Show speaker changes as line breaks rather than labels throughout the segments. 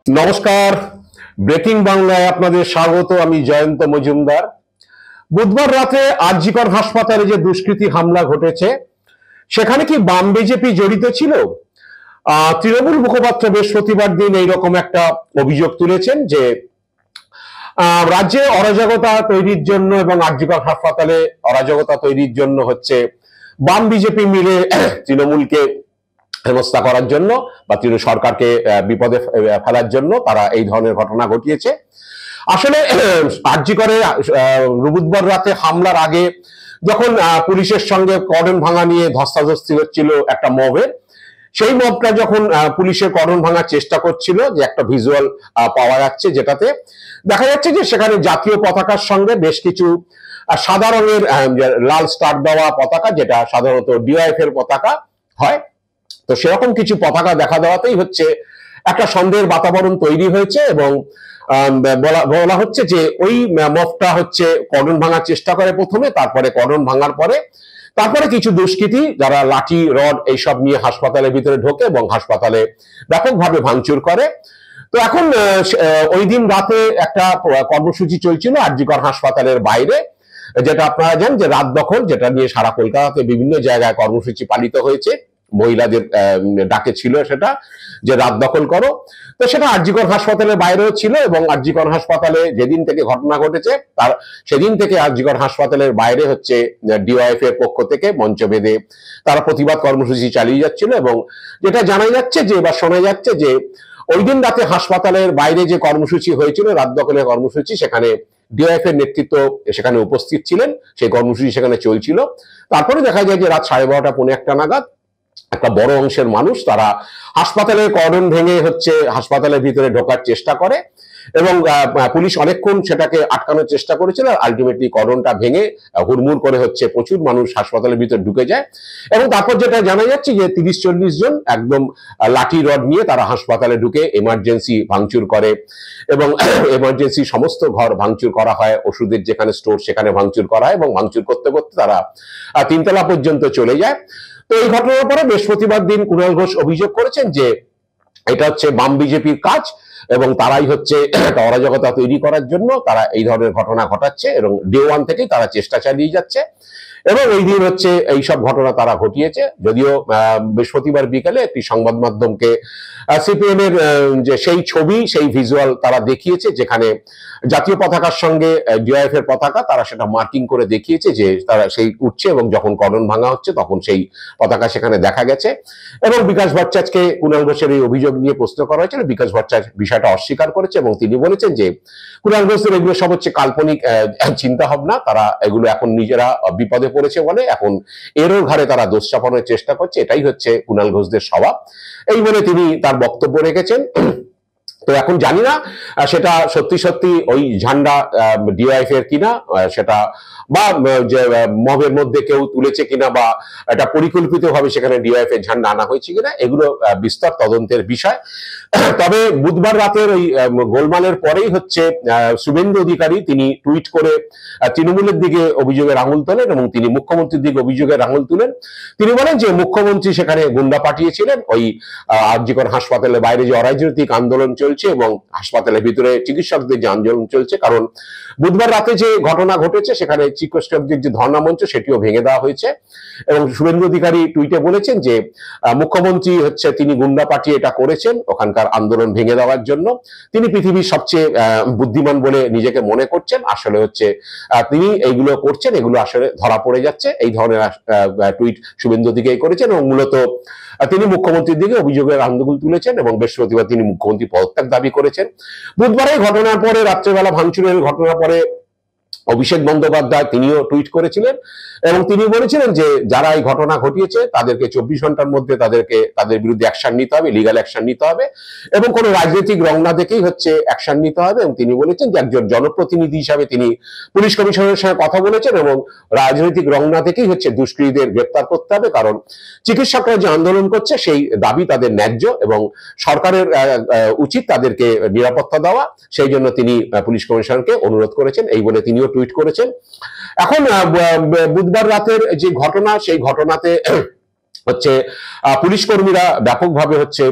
নমস্কার, ব্রেকিং বাংলায় আপনাদের স্বাগত। আমি জয়ন্ত মজুমদার। বুধবার রাতে আরজিকর হাসপাতালে যে দুষ্কৃতী হামলা ঘটেছে, সেখানে কি বাম বিজেপি জড়িত ছিল? তৃণমূল মুখপাত্র বৃহস্পতিবার দিন এইরকম একটা অভিযোগ তুলেছেন যে রাজ্যে অরাজকতা তৈরির জন্য এবং আরজিকর হাসপাতালে অরাজকতা তৈরির জন্য হচ্ছে বাম বিজেপি মিলে তৃণমূলকে হেনস্থা করার জন্য বা সরকারকে বিপদে ফেলার জন্য তারা এই ধরনের ঘটনা ঘটিয়েছে। আসলে আরজি করে বুধবার রাতে হামলার আগে যখন পুলিশের সঙ্গে কর্ডন ভাঙা নিয়ে ধস্তাধস্তি হচ্ছিল একটা মবের, সেই মবটা যখন পুলিশের কর্ডন ভাঙার চেষ্টা করছিল, যে একটা ভিজুয়াল পাওয়া যাচ্ছে যেটাতে দেখা যাচ্ছে যে সেখানে জাতীয় পতাকার সঙ্গে বেশ কিছু সাদা রঙের লাল স্টার দেওয়া পতাকা, যেটা সাধারণত ডিওএফ এর পতাকা হয়, তো সেরকম কিছু পতাকা দেখা দেওয়াতেই হচ্ছে একটা সন্দেহের বাতাবরণ তৈরি হয়েছে এবং বলা হচ্ছে যে ওই মবটা হচ্ছে কর্ডন ভাঙার চেষ্টা করে প্রথমে, তারপরে কর্ডন ভাঙার পরে তারপরে কিছু দুষ্কৃতী যারা লাঠি রড এইসব নিয়ে হাসপাতালের ভিতরে ঢোকে এবং হাসপাতালে ব্যাপকভাবে ভাঙচুর করে। তো এখন ওই দিন রাতে একটা কর্মসূচি চলছিল আরজিকর হাসপাতালের বাইরে, যেটা আপনারা জানেন যে রাত দখল, যেটা নিয়ে সারা কলকাতাতে বিভিন্ন জায়গায় কর্মসূচি পালিত হয়েছে। মহিলাদের ডাকে ছিল সেটা, যে রাত দখল করো। তো সেটা আরজিকর হাসপাতালের বাইরেও ছিল এবং আরজিকর হাসপাতালে যেদিন থেকে ঘটনা ঘটেছে তার সেদিন থেকে আরজিকর হাসপাতালের বাইরে হচ্ছে ডিওএফ এর পক্ষ থেকে মঞ্চ বেঁধে তারা প্রতিবাদ কর্মসূচি চালিয়ে যাচ্ছিল। এবং যেটা জানা যাচ্ছে যে বা শোনা যাচ্ছে যে ওই দিন রাতে হাসপাতালের বাইরে যে কর্মসূচি হয়েছিল, রাত দখলের কর্মসূচি, সেখানে ডিওএফ এর নেতৃত্ব সেখানে উপস্থিত ছিলেন, সেই কর্মসূচি সেখানে চলছিল। তারপরে দেখা যায় যে রাত 12:30 পৌনে 1টা নাগাদ একটা বড় অংশের মানুষ তারা হাসপাতালের কর্ডন ভেঙে হচ্ছে হাসপাতালের ভিতরে ঢোকার চেষ্টা করে এবং পুলিশ অনেকক্ষণ সেটাকে আটকানোর চেষ্টা করেছিল। আলটিমেটলি কর্ডনটা ভেঙে হুড়মুড় করে হচ্ছে প্রচুর মানুষ হাসপাতালের ভিতরে ঢুকে যায় এবং তারপর যেটা জানা যাচ্ছে যে 30-40 জন একদম লাঠি রড নিয়ে তারা হাসপাতালে ঢুকে এমার্জেন্সি ভাঙচুর করে এবং এমার্জেন্সি সমস্ত ঘর ভাঙচুর করা হয়, ওষুধের যেখানে স্টোর সেখানে ভাঙচুর করা হয় এবং ভাঙচুর করতে করতে তারা 3তলা পর্যন্ত চলে যায়। তো এই ঘটনার পরে বৃহস্পতিবার দিন কুণাল ঘোষ অভিযোগ করেছেন যে এটা হচ্ছে বাম বিজেপির কাজ এবং তারাই হচ্ছে অরাজকতা তৈরি করার জন্য তারা এই ধরনের ঘটনা ঘটাচ্ছে এবং ডে ওয়ান থেকেই তারা চেষ্টা চালিয়ে যাচ্ছে এবং এই দিন হচ্ছে এইসব ঘটনা তারা ঘটিয়েছে। যদিও বৃহস্পতিবার বিকালে একটি সংবাদ মাধ্যমকে সিপিএম এর যে সেই ছবি, সেই ভিজুয়াল তারা দেখিয়েছে, যেখানে জাতীয় পতাকার সঙ্গে ডিওএফ এর পতাকা তারা সেটা মার্কিং করে দেখিয়েছে যে তারা সেই উঠছে এবং যখন কর্ডন ভাঙা হচ্ছে তখন সেই পতাকা সেখানে দেখা গেছে। এবং বিকাশ ভট্টাচার্যকে কুণাল ঘোষের এই অভিযোগ নিয়ে প্রশ্ন করা হয়েছিল, বিকাশ ভট্টাচার্য বিষয়টা অস্বীকার করেছে এবং তিনি বলেছেন যে কুণাল ঘোষের এগুলো সব হচ্ছে কাল্পনিক চিন্তা ভাবনা, তারা এগুলো এখন নিজেরা বিপদে পড়েছে বলে এখন এরও ঘাড়ে তারা দোষ চাপানোর চেষ্টা করছে, এটাই হচ্ছে কুণাল ঘোষদের স্বভাব, এই বলে তিনি তার বক্তব্য রেখেছেন। তো এখন জানি না সেটা সত্যি সত্যি ওই ঝান্ডা ডিওএফ এর কিনা, সেটা বা যে মবের মধ্যে কেউ তুলেছে কিনা বা এটা পরিকল্পিতভাবে সেখানে ডিওএফ এর ঝান্ডা আনা হয়েছে কিনা, এগুলো বিস্তর তদন্তের বিষয়। তবে বুধবার রাতের ওই গোলমালের পরেই হচ্ছে শুভেন্দু অধিকারী তিনি টুইট করে তৃণমূলের দিকে অভিযোগের আঙুল তোলেন এবং তিনি মুখ্যমন্ত্রীর দিকে অভিযোগের আঙুল তুলেন। তিনি বলেন যে মুখ্যমন্ত্রী সেখানে গুন্ডা পাঠিয়েছিলেন, ওই আরজিকর হাসপাতালের বাইরে যে অরাজনৈতিক আন্দোলন চলছে এবং হাসপাতালের ভিতরে চিকিৎসকদের যে আন্দোলন চলছে, কারণ বুধবার রাতে যে ঘটনা ঘটেছে সেখানে চিকিৎসকদের যে ধর্ণা মঞ্চ সেটিও ভেঙে দেওয়া হয়েছে এবং শুভেন্দু অধিকারী টুইটে বলেছেন যে মুখ্যমন্ত্রী হচ্ছে তিনি গুন্ডা পাঠিয়ে এটা করেছেন ওখানকার আন্দোলন ভেঙে দেওয়ার জন্য, তিনি পৃথিবীর সবচেয়ে বুদ্ধিমান বলে নিজেকে মনে করছেন, আসলে হচ্ছে তিনি এইগুলো করছেন, এগুলো আসলে ধরা পড়ে যাচ্ছে, এই ধরনের টুইট শুভেন্দু অধিকারী করেছেন এবং মূলত তিনি মুখ্যমন্ত্রীর দিকে অভিযোগের আঙ্গুল তুলেছেন এবং বৃহস্পতিবার তিনি মুখ্যমন্ত্রী পদত্যাগ দাবি করেছেন। বুধবারের ঘটনার পরে, রাত্রেবেলা ভাঙচুরের ঘটনার পরে অভিষেক বন্দ্যোপাধ্যায় তিনিও টুইট করেছিলেন এবং তিনি বলেছিলেন যে যারা এই ঘটনা ঘটিয়েছে তাদেরকে 24 ঘন্টার মধ্যে তাদের বিরুদ্ধে অ্যাকশন নিতে হবে, লিগাল অ্যাকশন নিতে হবে এবং কোনো রাজনৈতিক রং না দেখেই হচ্ছে অ্যাকশন নিতে হবে। এবং তিনি বলেছেন যে একজন জনপ্রতিনিধি হিসাবে তিনি পুলিশ কমিশনারের সঙ্গে কথা বলেছেন এবং রাজনৈতিক রং না দেখেই হচ্ছে দুষ্কৃতীদের গ্রেপ্তার করতে হবে, কারণ চিকিৎসকরা যে আন্দোলন করছে সেই দাবি তাদের ন্যায্য এবং সরকারের উচিত তাদেরকে নিরাপত্তা দেওয়া, সেই জন্য তিনি পুলিশ কমিশনারকে অনুরোধ করেছেন, এই বলে তিনিও টুইট করেছেন। এখন বুধবার রাতের যে ঘটনা, সেই ঘটনাতে হচ্ছে পুলিশ কর্মীরা ব্যাপকভাবে হচ্ছে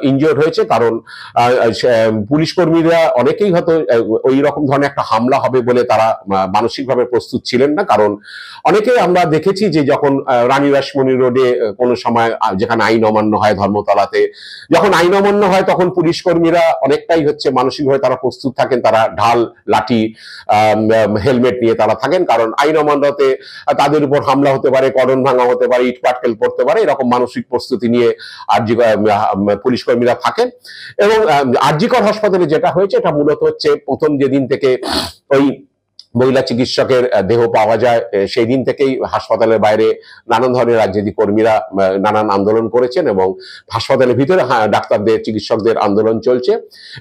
ইনজিওর্ড হয়েছে, কারণ পুলিশ কর্মীরা অনেকেই হয়তো ওই রকম ধরনের একটা হামলা হবে বলে তারা মানসিকভাবে প্রস্তুত ছিলেন না। কারণ অনেকেই আমরা দেখেছি যে যখন রানী রাসমণি রোডে কোনো সময় যেখানে আইন অমান্য হয়, ধর্মতলাতে যখন আইন অমান্য হয়, তখন পুলিশ কর্মীরা অনেকটাই হচ্ছে মানসিকভাবে তারা প্রস্তুত থাকেন, তারা ঢাল, লাঠি, হেলমেট নিয়ে তারা থাকেন। কারণ আইন অমান্যতে তাদের উপর হামলা হতে পারে, কর্ডন ভাঙা হতে পারে, ইট পাটকেল পড়তে পারে, এরকম মানসিক প্রস্তুতি নিয়ে আরজি পুলিশ কর্মীরা থাকেন। এবং আরজিকর হাসপাতালে যেটা হয়েছে, এটা মূলত হচ্ছে প্রথম যেদিন থেকে ওই মহিলা চিকিৎসকের দেহ পাওয়া যায় সেই দিন থেকেই হাসপাতালের বাইরে নানান ধরনের রাজনীতি কর্মীরা নানান আন্দোলন করেছেন, এবং হাসপাতালের ভিতরে ডাক্তারদের, চিকিৎসকদের আন্দোলন চলছে।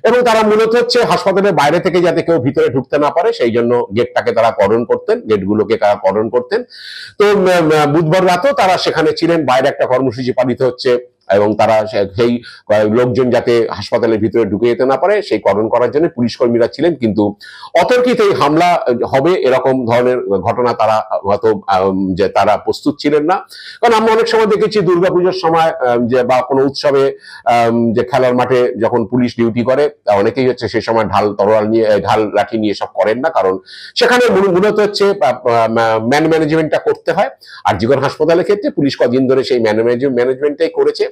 এবং তারা মূলত হচ্ছে হাসপাতালের বাইরে থেকে যাতে কেউ ভিতরে ঢুকতে না পারে সেই জন্য গেটটাকে তারা কর্ডন করতেন, গেটগুলোকে তারা কর্ডন করতেন। তো বুধবার রাতেও তারা সেখানে ছিলেন, বাইরে একটা কর্মসূচি পালিত হচ্ছে, এবং তারা সেই লোকজন যাতে হাসপাতালের ভিতরে ঢুকে যেতে না পারে সেই কর্ডন করার জন্য পুলিশ কর্মীরা ছিলেন। কিন্তু অতর্কিত এই হামলা হবে এরকম ধরনের ঘটনা তারা হয়তো যে তারা প্রস্তুত ছিলেন না। কারণ আমরা অনেক সময় দেখেছি দুর্গাপুজোর সময় যে বা কোনো উৎসবে যে খেলার মাঠে যখন পুলিশ ডিউটি করে, অনেকেই হচ্ছে সেই সময় ঢাল, তরোয়াল নিয়ে, ঢাল, লাঠি নিয়ে সব করেন না, কারণ সেখানে মূলত হচ্ছে ম্যান ম্যানেজমেন্টটা করতে হয়। আর জীবন হাসপাতালের ক্ষেত্রে পুলিশ কদিন ধরে সেই ম্যানেজমেন্টটাই করেছে।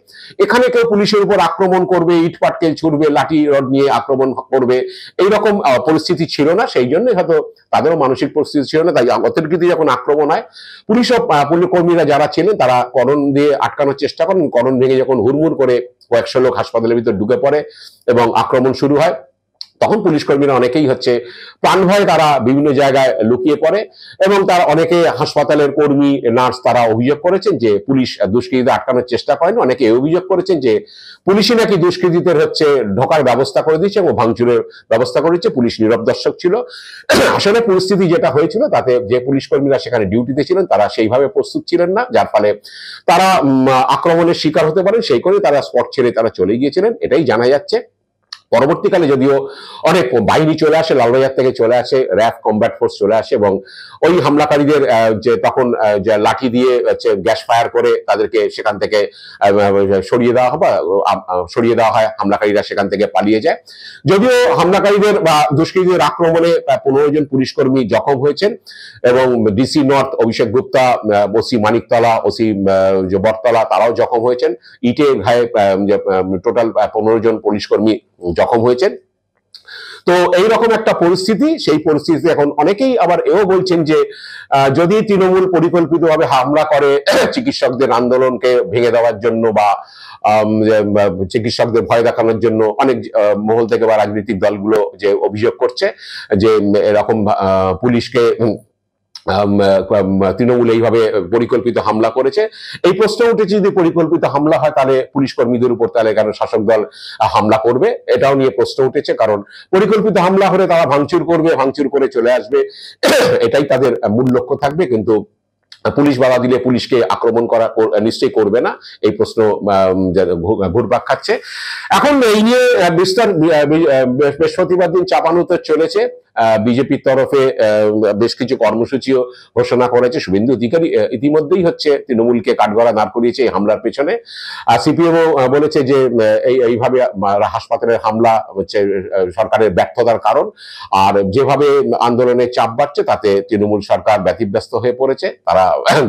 এখানে কেউ পুলিশের উপর আক্রমণ করবে, ইট পাটকেল ছুড়বে, লাঠি রড নিয়ে আক্রমণ করবে, এইরকম পরিস্থিতি ছিল না। সেই জন্যই হয়তো তাদেরও মানসিক পরিস্থিতি ছিল না। তাই অতর্কিত যখন আক্রমণ হয়, পুলিশ ও পুলিশ কর্মীরা যারা ছিলেন তারা কর্ডন দিয়ে আটকানোর চেষ্টা করেন। কর্ডন ভেঙে যখন হুড়মুড় করে কয়েকশো লোক হাসপাতালের ভিতর ঢুকে পড়ে এবং আক্রমণ শুরু হয়, তখন পুলিশ কর্মীরা অনেকেই হচ্ছে প্রাণ ভয়ে তারা বিভিন্ন জায়গায় লুকিয়ে পড়ে। এবং তার অনেকে হাসপাতালের কর্মী, নার্স তারা অভিযোগ করেছেন যে পুলিশ দুষ্কৃতীদের আটকানোর চেষ্টা করেন। অনেকে অভিযোগ করেছেন যে পুলিশই নাকি দুষ্কৃতীদের হচ্ছে ঢোকার ব্যবস্থা করে দিয়েছে এবং ভাঙচুরের ব্যবস্থা করেছে, পুলিশ নীরব দর্শক ছিল। আসলে পরিস্থিতি যেটা হয়েছিল তাতে যে পুলিশ কর্মীরা সেখানে ডিউটিতে ছিলেন তারা সেইভাবে প্রস্তুত ছিলেন না, যার ফলে তারা আক্রমণের শিকার হতে পারেন। সেই করে তারা স্পট ছেড়ে তারা চলে গিয়েছিলেন, এটাই জানা যাচ্ছে। পরবর্তীকালে যদিও অনেক বাহিনী চলে আসে, লালবাজার থেকে চলে আসে, র্যাব কমব্যাট ফোর্স চলে আসে, এবং ওই হামলাকারীদের যে তখন যে লাঠি দিয়ে গ্যাস ফায়ার করে তাদেরকে সেখান থেকে সরিয়ে দেওয়া হয়, হামলাকারীরা সেখান থেকে পালিয়ে যায়। যদিও হামলাকারীদের বা দুষ্কৃতীদের আক্রমণে 15 জন পুলিশ কর্মী জখম হয়েছেন, এবং ডিসি নর্থ অভিষেক গুপ্তা, ওসি মানিকতলা, ওসি বটতলা তারাও জখম হয়েছেন। ইটে ঘায়ে টোটাল 15 জন পুলিশ কর্মী জখম হয়েছেন। তো এইরকম একটা পরিস্থিতি, সেই পরিস্থিতিতে এখন অনেকেই আবার এও বলছেন যে যদি তৃণমূল পরিকল্পিতভাবে হামলা করে চিকিৎসকদের আন্দোলনকে ভেঙে দেওয়ার জন্য বা চিকিৎসকদের ভয় দেখানোর জন্য, অনেক মহল থেকে বা রাজনৈতিক দলগুলো যে অভিযোগ করছে যে এরকম পুলিশকে তৃণমূল এইভাবে পরিকল্পিত হামলা করেছে। এই প্রশ্ন উঠেছে যদি পরিকল্পিত হামলা হয় তাহলে পুলিশ কর্মীদের উপর তাহলে কেন শাসক দল হামলা করবে, এটাও নিয়ে প্রশ্ন উঠেছে। কারণ পরিকল্পিত হামলা হলে তারা ভাঙচুর করবে, ভাঙচুর করে চলে আসবে, এটাই তাদের মূল লক্ষ্য থাকবে। কিন্তু পুলিশ বাধা দিলে পুলিশকে আক্রমণ করা নিশ্চয়ই করবে না, এই প্রশ্ন ঘুরপাক খাচ্ছে। এখন এই নিয়ে বিস্তার বৃহস্পতিবার দিন চাপানোতে চলেছে। বিজেপির তরফে বেশ কিছু কর্মসূচিও ঘোষণা করেছে। শুভেন্দু অধিকারী ইতিমধ্যেই হচ্ছে তৃণমূলকে কাঠগড়া দাঁড় করিয়েছে এই হামলার পেছনে। সিপিএমও বলেছে যে এইভাবে হাসপাতালের হামলা হচ্ছে সরকারের ব্যর্থতার কারণ, আর যেভাবে আন্দোলনের চাপ বাড়ছে তাতে তৃণমূল সরকার ব্যতিব্যস্ত হয়ে পড়েছে, তারা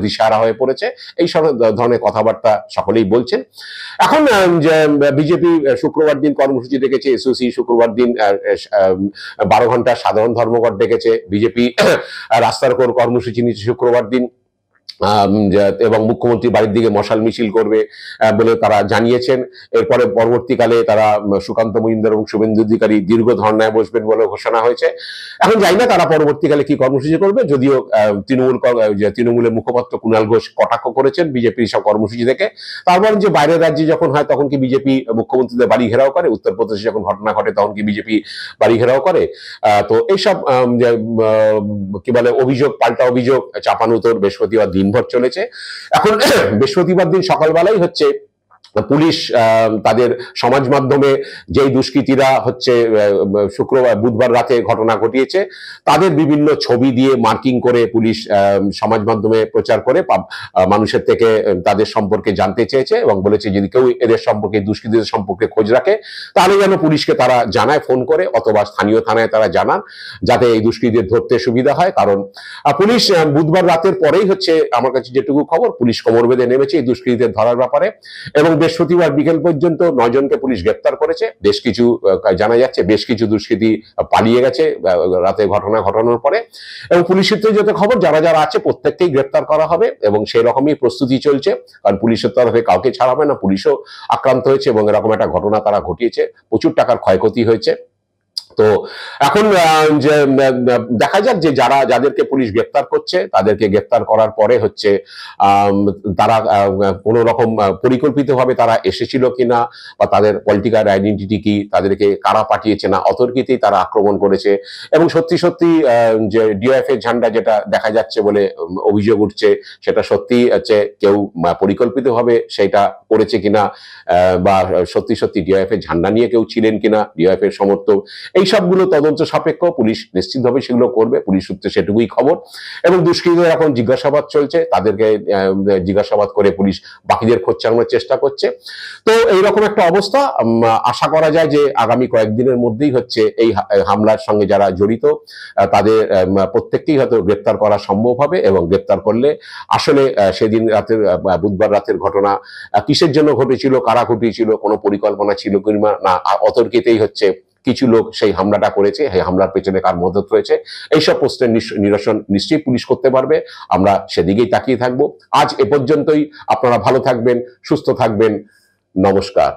দিশাহারা হয়ে পড়েছে, এই সব ধরনের কথাবার্তা সকলেই বলছেন। এখন বিজেপি শুক্রবার দিন কর্মসূচি ডেকেছে, এসওসি শুক্রবার দিন 12 ঘন্টা সাধারণ ধর্মঘট ডেকেছে, বিজেপি রাস্তার উপর কর্মসূচি নিচ্ছে শুক্রবার দিন, এবং মুখ্যমন্ত্রী বাড়ির দিকে মশাল মিছিল করবে বলে তারা জানিয়েছেন। এরপরে পরবর্তীকালে তারা সুকান্ত মজুমদার এবং শুভেন্দু অধিকারী দীর্ঘ ধর্নায় বসবেন বলে ঘোষণা হয়েছে। এখন জানি না তারা পরবর্তীকালে কি কর্মসূচি করবে, যদিও তৃণমূলের মুখপাত্র কুণাল ঘোষ কটাক্ষ করেছেন বিজেপির সব কর্মসূচি থেকে। তারপর যে বাইরের রাজ্যে যখন হয় তখন কি বিজেপি মুখ্যমন্ত্রীদের বাড়ি ঘেরাও করে, উত্তরপ্রদেশে যখন ঘটনা ঘটে তখন কি বিজেপি বাড়ি ঘেরাও করে। তো এইসব কি বলে অভিযোগ পাল্টা অভিযোগ চাপানুতোর বৃহস্পতিবার দিনভর চলেছে। এখন বৃহস্পতিবার দিন সকালবেলাই হচ্ছে পুলিশ তাদের সমাজ মাধ্যমে যেই দুষ্কৃতীরা হচ্ছে বুধবার রাতে ঘটনা ঘটিয়েছে তাদের বিভিন্ন ছবি দিয়ে মার্কিং করে পুলিশ সমাজ মাধ্যমে প্রচার করে মানুষের থেকে তাদের সম্পর্কে জানতে চেয়েছে এবং বলেছে যদি কেউ এদের সম্পর্কে, দুষ্কৃতীদের সম্পর্কে খোঁজ রাখে তাহলে যেন পুলিশকে তারা জানায় ফোন করে অথবা স্থানীয় থানায় তারা জানান, যাতে এই দুষ্কৃতীদের ধরতে সুবিধা হয়। কারণ পুলিশ বুধবার রাতের পরেই হচ্ছে আমার কাছে যেটুকু খবর, পুলিশ কোমর বেঁধে নেমেছে এই দুষ্কৃতীদের ধরার ব্যাপারে এবং বৃহস্পতিবার বিকেল পর্যন্ত 9 জনকে পুলিশ গ্রেপ্তার করেছে। বেশ কিছু জানা যাচ্ছে বেশ কিছু দুষ্কৃতী পালিয়ে গেছে রাতে ঘটনা ঘটানোর পরে, এবং পুলিশ সূত্রে যত খবর যারা যারা আছে প্রত্যেককেই গ্রেপ্তার করা হবে এবং সেই রকমই প্রস্তুতি চলছে। কারণ পুলিশের তরফে কাউকে ছাড়া হবে না, পুলিশও আক্রান্ত হয়েছে এবং এরকম একটা ঘটনা তারা ঘটিয়েছে, প্রচুর টাকার ক্ষয়ক্ষতি হয়েছে। তো এখন যে দেখা যাক যে যাদেরকে পুলিশ গ্রেপ্তার করছে তাদেরকে গ্রেপ্তার করার পরে হচ্ছে তারা কোন রকম পরিকল্পিতভাবে তারা এসেছিল কিনা বা তাদের পলিটিক্যাল আইডেন্টিটি কি, তাদেরকে কারা পাঠিয়েছে না অতর্কিতেই তারা আক্রমণ করেছে এবং সত্যি সত্যি যে ডিওএফ এর ঝান্ডা যেটা দেখা যাচ্ছে বলে অভিযোগ উঠছে সেটা সত্যি হচ্ছে কেউ পরিকল্পিতভাবে সেটা করেছে কিনা বা সত্যি সত্যি ডিওএফ এর ঝান্ডা নিয়ে কেউ ছিলেন কিনা, ডিওএফ এর সমর্থক, এই সবগুলো তদন্ত সাপেক্ষ, পুলিশ নিশ্চিতভাবে সেগুলো করবে, পুলিশ সূত্রে সেটুকুই খবর। এবং দুষ্কৃতীদের এখন জিজ্ঞাসাবাদ চলছে, তাদেরকে জিজ্ঞাসাবাদ করে পুলিশ বাকিদের খোঁজ চালানোর চেষ্টা করছে। তো এইরকম একটা অবস্থা, আশা করা যায় যে আগামী কয়েকদিনের মধ্যেই হচ্ছে এই হামলার সঙ্গে যারা জড়িত তাদের প্রত্যেককেই হয়তো গ্রেপ্তার করা সম্ভব হবে এবং গ্রেপ্তার করলে আসলে সেদিন রাতের বুধবার রাতের ঘটনা কিসের জন্য ঘটেছিল, কারা ঘটিয়েছিল, কোনো পরিকল্পনা ছিল কিংবা না অতর্কিতেই হচ্ছে কিছু লোক সেই হামলাটা করেছে, এই হামলার পেছনে কার মদত রয়েছে, এইসব প্রশ্নের নিরসন নিশ্চয়ই পুলিশ করতে পারবে। আমরা সেদিকেই তাকিয়ে থাকবো। আজ এ পর্যন্তই। আপনারা ভালো থাকবেন, সুস্থ থাকবেন। নমস্কার।